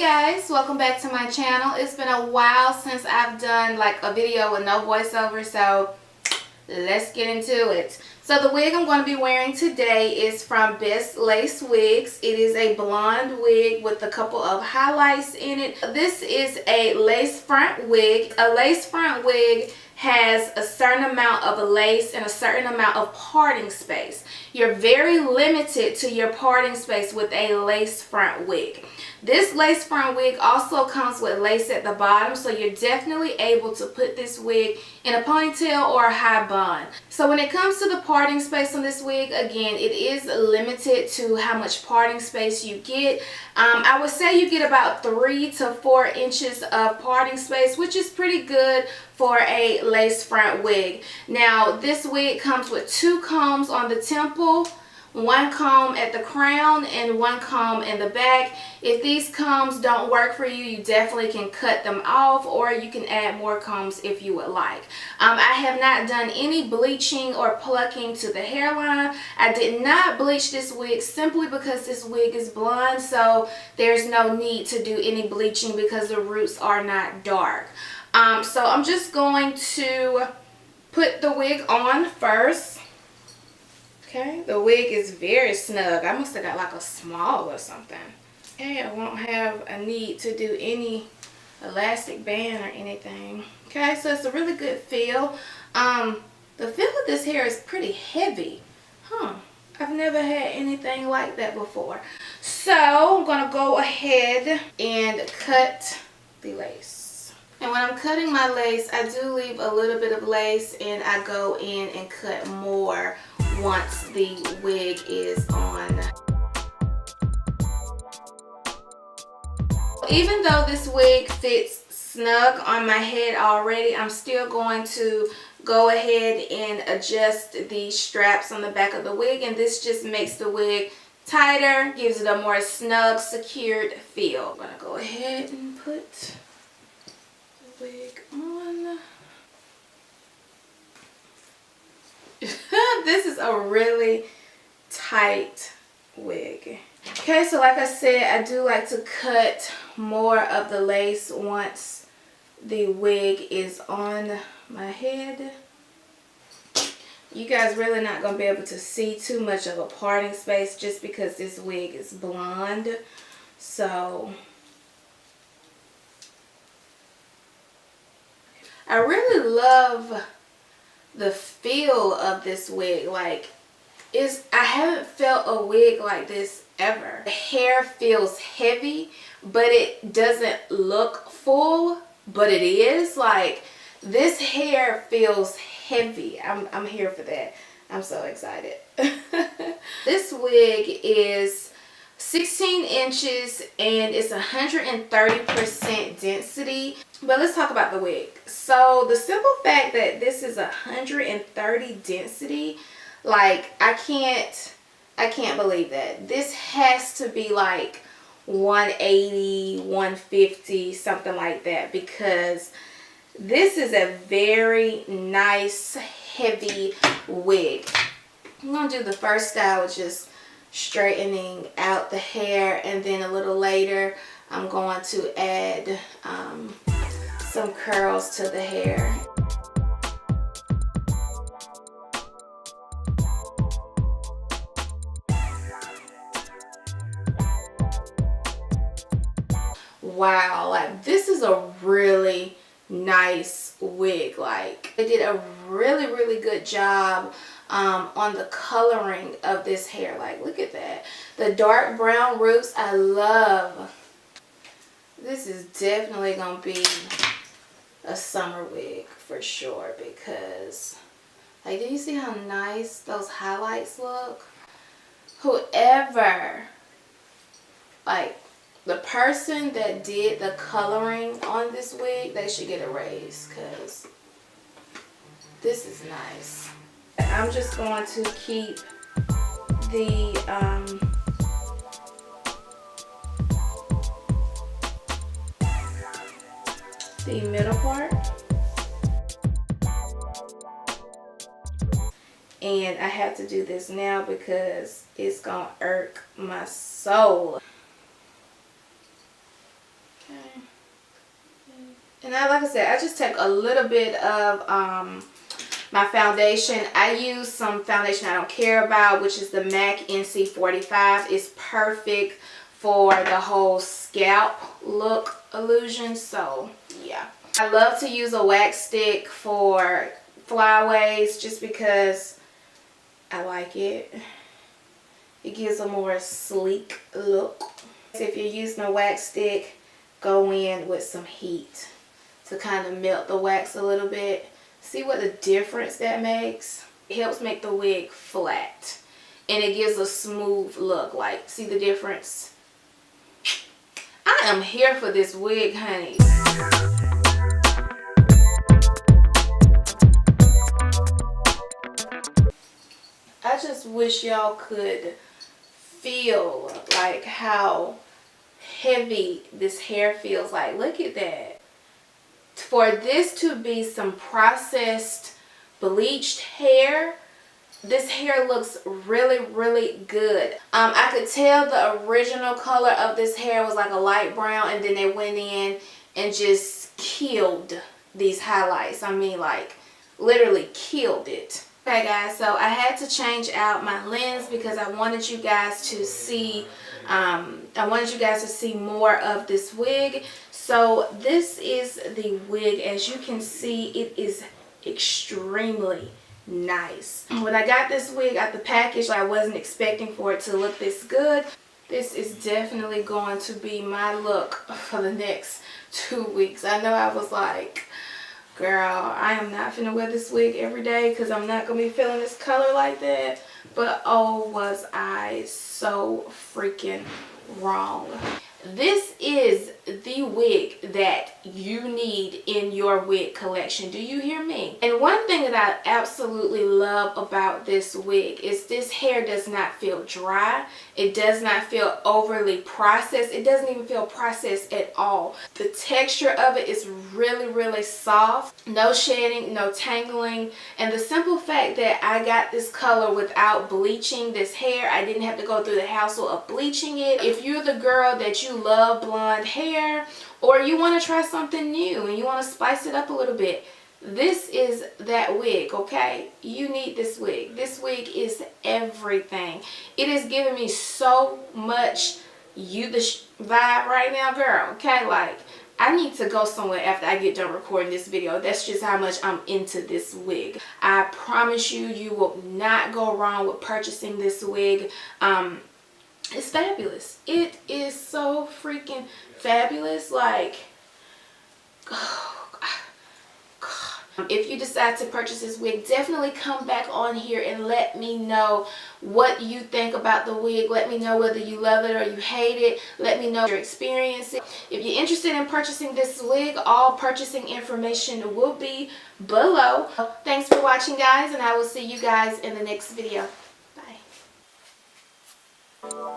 Guys, welcome back to my channel. It's been a while since I've done like a video with no voiceover, so let's get into it. So the wig I'm going to be wearing today is from BestLaceWigs. It is a blonde wig with a couple of highlights in it. This is a lace front wig. A lace front wig has a certain amount of lace and a certain amount of parting space. You're very limited to your parting space with a lace front wig. This lace front wig also comes with lace at the bottom, so you're definitely able to put this wig in a ponytail or a high bun. So when it comes to the parting space on this wig, again, it is limited to how much parting space you get. I would say you get about 3 to 4 inches of parting space, which is pretty good for a lace front wig. Now, this wig comes with 2 combs on the temple, 1 comb at the crown, and 1 comb in the back. If these combs don't work for you, you definitely can cut them off, or you can add more combs if you would like. I have not done any bleaching or plucking to the hairline. I did not bleach this wig simply because this wig is blonde, so there's no need to do any bleaching because the roots are not dark. So I'm just going to put the wig on first. Okay, the wig is very snug. I must have got like a small or something. Okay, I won't have a need to do any elastic band or anything. Okay, so it's a really good feel. The feel of this hair is pretty heavy. I've never had anything like that before. So I'm gonna go ahead and cut the lace. And when I'm cutting my lace, I do leave a little bit of lace and I go in and cut more once the wig is on. Even though this wig fits snug on my head already, I'm still going to go ahead and adjust the straps on the back of the wig, and this just makes the wig tighter, gives it a more snug, secured feel. I'm going to go ahead and put wig on. This is a really tight wig. Okay, so like I said, I do like to cut more of the lace once the wig is on my head. You guys really not going to be able to see too much of a parting space just because this wig is blonde. So I really love the feel of this wig. Like, I haven't felt a wig like this ever. The hair feels heavy, but it doesn't look full, but it is. Like, this hair feels heavy. I'm here for that. I'm so excited. This wig is 16 inches and it's 130% density. But let's talk about the wig. So the simple fact that this is 130 density, like, I can't believe that. This has to be like 180, 150, something like that, because this is a very nice heavy wig. I'm going to do the first style with just straightening out the hair, and then a little later I'm going to add some curls to the hair. Wow, like, this is a really nice wig. Like, they did a really good job on the coloring of this hair. Like, look at that. The dark brown roots, I love. This is definitely gonna be a summer wig for sure, because, like, do you see how nice those highlights look? Whoever, like, the person that did the coloring on this wig, they should get a raise, because this is nice. I'm just going to keep the middle part, and I have to do this now because it's gonna irk my soul. And now, like I said, I just take a little bit of my foundation. I use some foundation I don't care about, which is the MAC NC45. It's perfect for the whole scalp look illusion. So yeah, I love to use a wax stick for flyaways just because I like it. It gives a more sleek look. If you're using a wax stick, go in with some heat to kind of melt the wax a little bit. See what the difference that makes? It helps make the wig flat and it gives a smooth look. Like, see the difference? I am here for this wig, honey. I just wish y'all could feel like how heavy this hair feels. Like, look at that. For this to be some processed bleached hair, this hair looks really, really good. I could tell the original color of this hair was like a light brown, and then they went in and just killed these highlights. I mean, like, literally killed it. Okay guys, so I had to change out my lens because I wanted you guys to see more of this wig. So this is the wig. As you can see, it is extremely nice. When I got this wig out the package, I wasn't expecting for it to look this good. This is definitely going to be my look for the next 2 weeks. I know I was like, girl, I am not finna wear this wig every day because I'm not gonna be feeling this color like that. But oh, was I so freaking wrong. This is the wig that you need in your wig collection. Do you hear me? And one thing that I absolutely love about this wig is this hair does not feel dry. It does not feel overly processed. It doesn't even feel processed at all. The texture of it is really, really soft. No shedding, no tangling. And the simple fact that I got this color without bleaching this hair, I didn't have to go through the hassle of bleaching it. If you're the girl that you love blonde hair, or you want to try something new and you want to spice it up a little bit, this is that wig, okay? You need this wig. This wig is everything. It is giving me so much vibe right now, girl, okay? Like, I need to go somewhere after I get done recording this video. That's just how much I'm into this wig. I promise you, you will not go wrong with purchasing this wig. It's fabulous. It is so freaking fabulous. Like, oh God. If you decide to purchase this wig, definitely come back on here and let me know what you think about the wig. Let me know whether you love it or you hate it. Let me know your experience. If you're interested in purchasing this wig, all purchasing information will be below. Thanks for watching, guys, and I will see you guys in the next video. Bye.